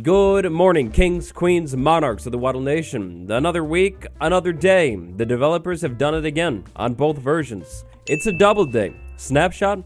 Good morning, kings, queens, monarchs of the Waddle Nation. Another week, another day. The developers have done it again on both versions. It's a double day, Snapshot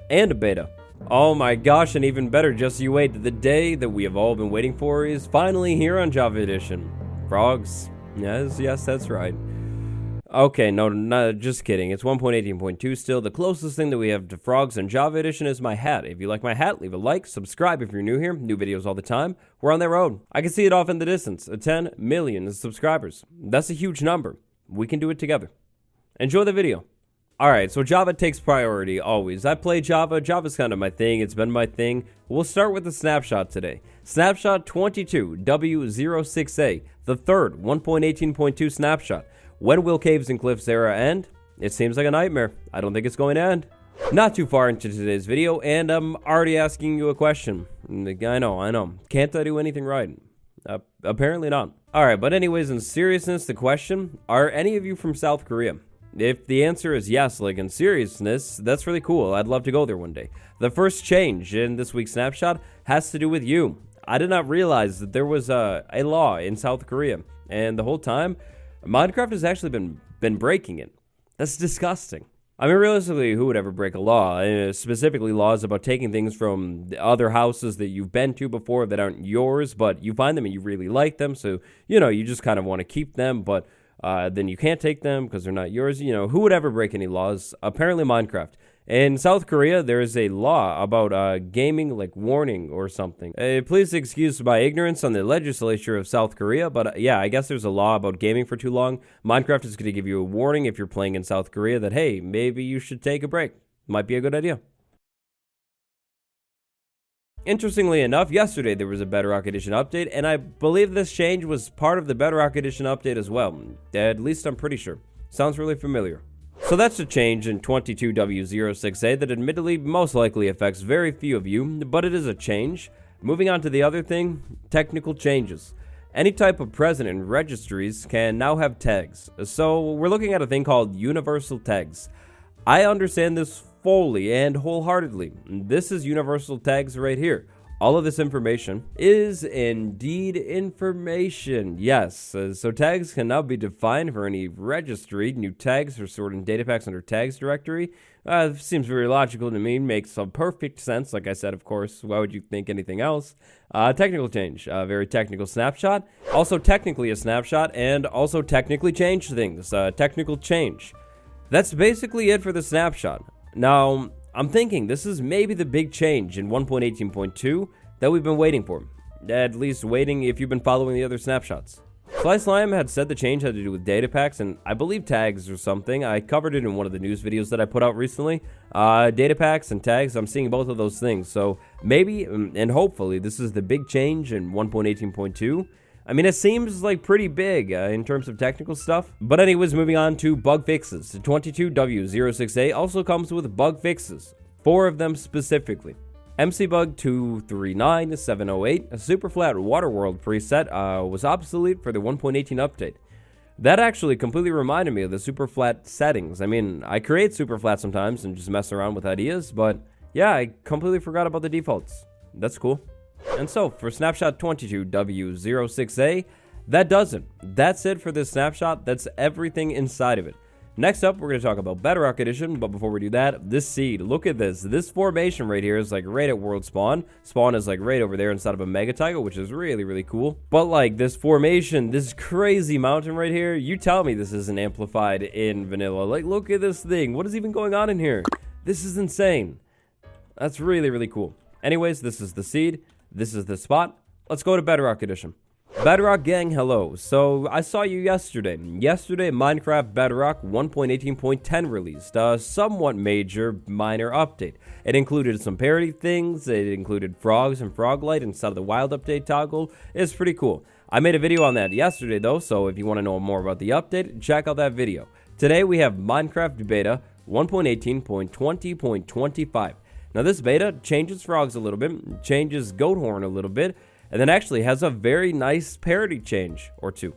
and a beta. Oh my gosh, and even better, just you wait. The day that we have all been waiting for is finally here on Java Edition. Frogs. Yes, that's right. Okay, no, just kidding. It's 1.18.2 still. The closest thing that we have to frogs in Java Edition is my hat. If you like my hat, leave a like, subscribe if you're new here. New videos all the time. We're on that road. I can see it off in the distance. 10 million subscribers. That's a huge number. We can do it together. Enjoy the video. Alright, so Java takes priority, always. I play Java. Java's kind of my thing. It's been my thing. We'll start with the snapshot today. Snapshot 22w06a, the third 1.18.2 snapshot. When will Caves and Cliffs era end? It seems like a nightmare. I don't think it's going to end. Not too far into today's video, and I'm already asking you a question. I know. Can't I do anything right? Apparently not. Alright, but anyways, in seriousness, the question, are any of you from South Korea? If the answer is yes, like in seriousness, that's really cool. I'd love to go there one day. The first change in this week's snapshot has to do with you. I did not realize that there was a law in South Korea, and the whole time, Minecraft has actually been breaking it. That's disgusting. I mean, realistically, who would ever break a law? Specifically, laws about taking things from the other houses that you've been to before that aren't yours, but you find them and you really like them, so, you just kind of want to keep them, but then you can't take them because they're not yours. Who would ever break any laws? Apparently Minecraft. In South Korea, there is a law about gaming, like warning or something. Please excuse my ignorance on the legislature of South Korea, but yeah, I guess there's a law about gaming for too long. Minecraft is going to give you a warning if you're playing in South Korea that, hey, maybe you should take a break. Might be a good idea. Interestingly enough, yesterday there was a Bedrock Edition update, and I believe this change was part of the Bedrock Edition update as well. At least I'm pretty sure. Sounds really familiar. So that's a change in 22w06a that admittedly most likely affects very few of you, but it is a change. Moving on to the other thing, technical changes. Any type of present in registries can now have tags. So we're looking at a thing called universal tags. I understand this fully and wholeheartedly. This is universal tags right here. All of this information is indeed information. Yes, so tags can now be defined for any registry. New tags are stored in data packs under tags directory. Seems very logical to me. Makes some perfect sense. Like I said, of course, why would you think anything else? Technical change. Very technical snapshot. Also technically a snapshot and also technically change things. Technical change. That's basically it for the snapshot. Now, I'm thinking this is maybe the big change in 1.18.2 that we've been waiting for. At least waiting if you've been following the other snapshots. Sly Slime had said the change had to do with data packs and I believe tags or something. I covered it in one of the news videos that I put out recently. Data packs and tags, I'm seeing both of those things. So maybe and hopefully this is the big change in 1.18.2. I mean, it seems like pretty big in terms of technical stuff. But anyways, moving on to bug fixes. 22w06a also comes with bug fixes. 4 of them specifically. MC bug 239708, a super flat water world preset, was obsolete for the 1.18 update. That actually completely reminded me of the super flat settings. I mean, I create super flat sometimes and just mess around with ideas, but yeah, I completely forgot about the defaults. That's cool. And so, for Snapshot 22w06a, that does it. That's it for this snapshot. That's everything inside of it. Next up, we're going to talk about Bedrock Edition, but before we do that, this seed, look at this. This formation right here is like right at World Spawn. Spawn is like right over there inside of a Mega Tiger, which is really, really cool. But like this formation, this crazy mountain right here, you tell me this isn't amplified in vanilla. Like, look at this thing. What is even going on in here? This is insane. That's really, really cool. Anyways, this is the seed. This is the spot. Let's go to Bedrock Edition. Bedrock gang, hello. So I saw you yesterday. Yesterday, Minecraft Bedrock 1.18.10 released a somewhat major minor update. It included some parody things. It included frogs and froglight instead of the wild update toggle. It's pretty cool. I made a video on that yesterday though, so if you want to know more about the update, check out that video. Today we have Minecraft Beta 1.18.20.25. Now this beta changes frogs a little bit, changes goat horn a little bit, and then actually has a very nice parody change or two.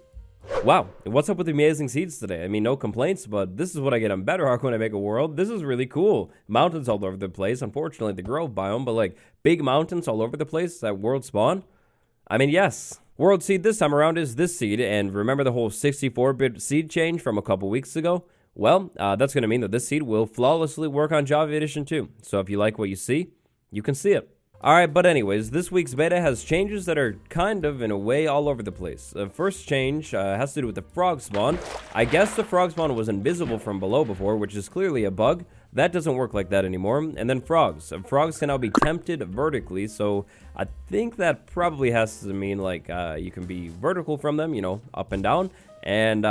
Wow, what's up with the amazing seeds today? I mean, no complaints, but this is what I get on Bedrock when I make a world. This is really cool. Mountains all over the place. Unfortunately, the grove biome, but like big mountains all over the place at world spawn. I mean, yes. World seed this time around is this seed, and remember the whole 64-bit seed change from a couple weeks ago? Well, that's going to mean that this seed will flawlessly work on Java Edition too. So if you like what you see, you can see it. Alright, but anyways, this week's beta has changes that are kind of, in a way, all over the place. The first change has to do with the frog spawn. I guess the frog spawn was invisible from below before, which is clearly a bug. That doesn't work like that anymore. And then frogs. Frogs can now be tempted vertically, so I think that probably has to mean, like, you can be vertical from them, you know, up and down, and,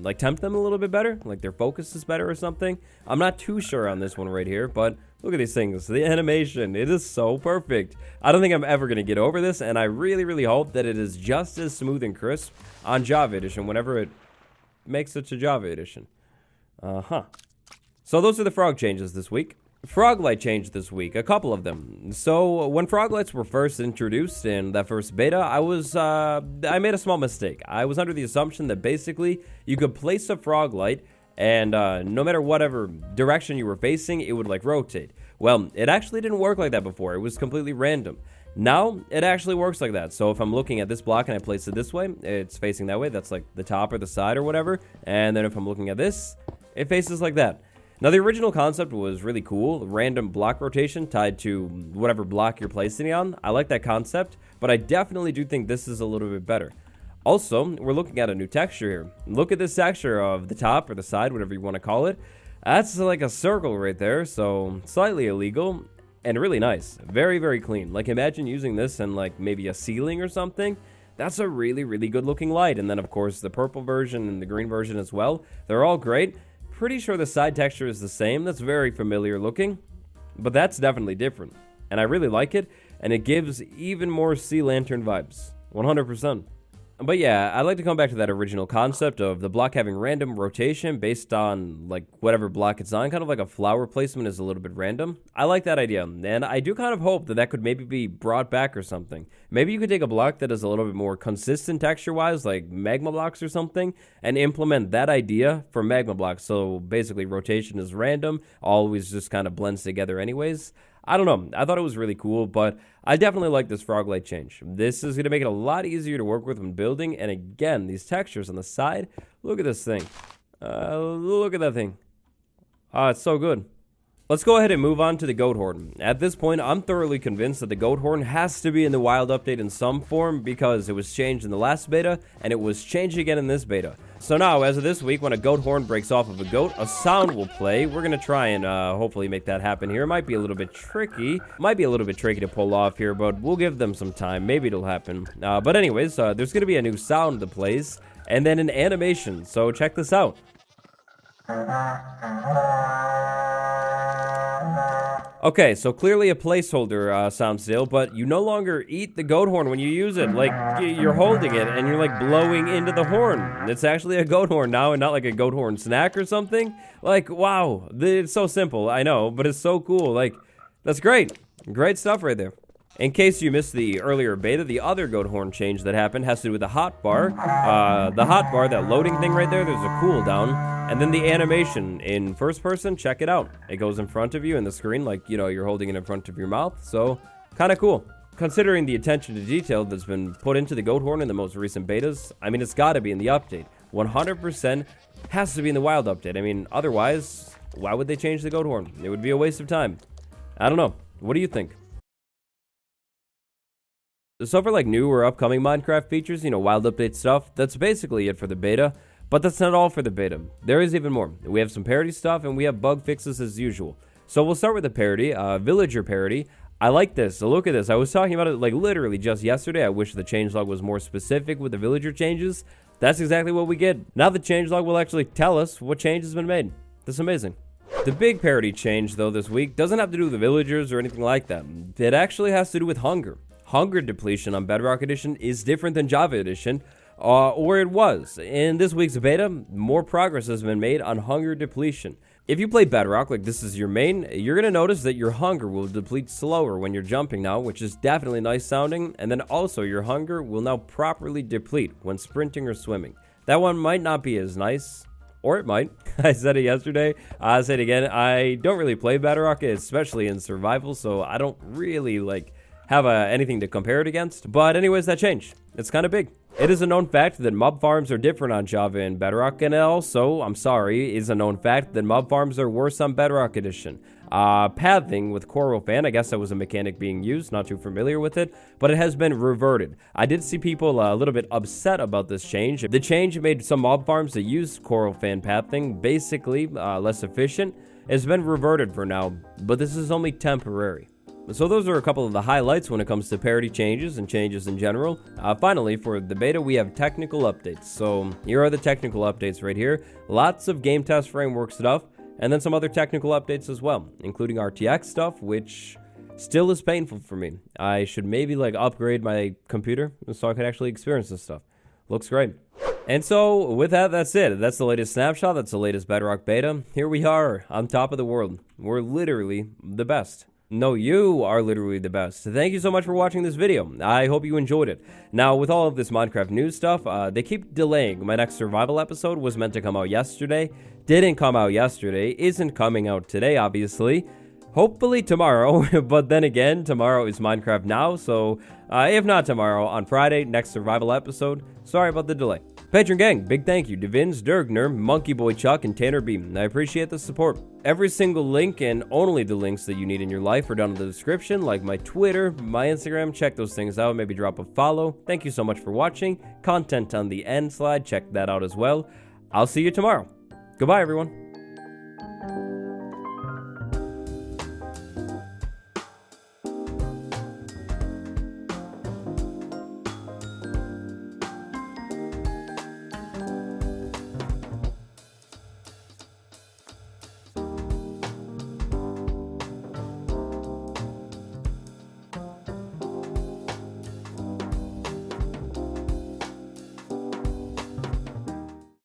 like, tempt them a little bit better, like their focus is better or something. I'm not too sure on this one right here, but look at these things. The animation, it is so perfect. I don't think I'm ever going to get over this, and I really, really hope that it is just as smooth and crisp on Java Edition whenever it makes it to Java Edition. So those are the frog changes this week. Froglight changed this week, a couple of them. So when froglights were first introduced in that first beta, I made a small mistake. I was under the assumption that basically you could place a froglight and no matter whatever direction you were facing, it would like rotate. Well, it actually didn't work like that before. It was completely random. Now, it actually works like that. So if I'm looking at this block and I place it this way, it's facing that way. That's like the top or the side or whatever. And then if I'm looking at this, it faces like that. Now, the original concept was really cool. Random block rotation tied to whatever block you're placing it on. I like that concept, but I definitely do think this is a little bit better. Also, we're looking at a new texture here. Look at this texture of the top or the side, whatever you want to call it. That's like a circle right there, so slightly illegal and really nice. Very, very clean. Like, imagine using this in like maybe a ceiling or something. That's a really, really good looking light. And then, of course, the purple version and the green version as well. They're all great. Pretty sure the side texture is the same. That's very familiar looking, but that's definitely different. And I really like it, and it gives even more sea lantern vibes. 100%. But yeah, I'd like to come back to that original concept of the block having random rotation based on like whatever block it's on, kind of like a flower placement is a little bit random. I like that idea, and I do kind of hope that that could maybe be brought back or something. Maybe you could take a block that is a little bit more consistent texture-wise, like magma blocks or something, and implement that idea for magma blocks. So basically rotation is random, always just kind of blends together anyways. I don't know. I thought it was really cool, but I definitely like this froglight change. This is going to make it a lot easier to work with when building. And again, these textures on the side, look at this thing. Look at that thing. It's so good. Let's go ahead and move on to the goat horn. At this point, I'm thoroughly convinced that the goat horn has to be in the wild update in some form because it was changed in the last beta and it was changed again in this beta. So now, as of this week, when a goat horn breaks off of a goat, a sound will play. We're going to try and hopefully make that happen here. It might be a little bit tricky. Might be a little bit tricky to pull off here, but we'll give them some time. Maybe it'll happen. But anyways, there's going to be a new sound that plays and then an animation. So check this out. Okay, so clearly a placeholder sound still, but you no longer eat the goat horn when you use it. Like, you're holding it and you're like blowing into the horn. It's actually a goat horn now and not like a goat horn snack or something. Like, wow, it's so simple, I know, but it's so cool. Like, that's great. Great stuff right there. In case you missed the earlier beta, the other goat horn change that happened has to do with the hotbar. The hotbar, that loading thing right there, there's a cooldown. And then the animation in first person, check it out. It goes in front of you in the screen like, you know, you're holding it in front of your mouth. So, kind of cool. Considering the attention to detail that's been put into the goat horn in the most recent betas, I mean, it's got to be in the update. 100% has to be in the wild update. I mean, otherwise, why would they change the goat horn? It would be a waste of time. I don't know. What do you think? So for like new or upcoming Minecraft features, you know, wild update stuff, that's basically it for the beta. But that's not all for the beta. There is even more. We have some parody stuff and we have bug fixes as usual. So we'll start with the parody, villager parody. I like this. So look at this. I was talking about it like literally just yesterday. I wish the changelog was more specific with the villager changes. That's exactly what we get. Now the changelog will actually tell us what change has been made. That's amazing. The big parody change though this week doesn't have to do with the villagers or anything like that. It actually has to do with hunger. Hunger depletion on Bedrock Edition is different than Java Edition, or it was. In this week's beta, more progress has been made on hunger depletion. If you play Bedrock, like this is your main, you're going to notice that your hunger will deplete slower when you're jumping now, which is definitely nice sounding, and then also your hunger will now properly deplete when sprinting or swimming. That one might not be as nice, or it might. I said it yesterday, I'll say it again, I don't really play Bedrock, especially in survival, so I don't really like have anything to compare it against. But anyways, that changed. It's kind of big. It is a known fact that mob farms are different on Java and Bedrock, and also, I'm sorry, is a known fact that mob farms are worse on Bedrock Edition. Pathing with Coral Fan, I guess that was a mechanic being used, not too familiar with it, but it has been reverted. I did see people a little bit upset about this change. The change made some mob farms that use Coral Fan pathing basically less efficient. It's been reverted for now, but this is only temporary. So those are a couple of the highlights when it comes to parity changes and changes in general. Finally, for the beta, we have technical updates. So here are the technical updates right here. Lots of game test framework stuff, and then some other technical updates as well, including RTX stuff, which still is painful for me. I should maybe like upgrade my computer so I could actually experience this stuff. Looks great. And so with that, that's it. That's the latest snapshot. That's the latest Bedrock beta. Here we are on top of the world. We're literally the best. No, you are literally the best. Thank you so much for watching this video. I hope you enjoyed it. Now, with all of this Minecraft news stuff, they keep delaying. My next survival episode was meant to come out yesterday. Didn't come out yesterday. Isn't coming out today, obviously. Hopefully tomorrow, but then again, tomorrow is Minecraft Now, so if not tomorrow, on Friday, next survival episode. Sorry about the delay. Patron gang, big thank you to Vince, Dergner, Monkey Boy Chuck, and Tanner Beam. I appreciate the support. Every single link and only the links that you need in your life are down in the description, like my Twitter, my Instagram. Check those things out, maybe drop a follow. Thank you so much for watching. Content on the end slide, check that out as well. I'll see you tomorrow. Goodbye, everyone.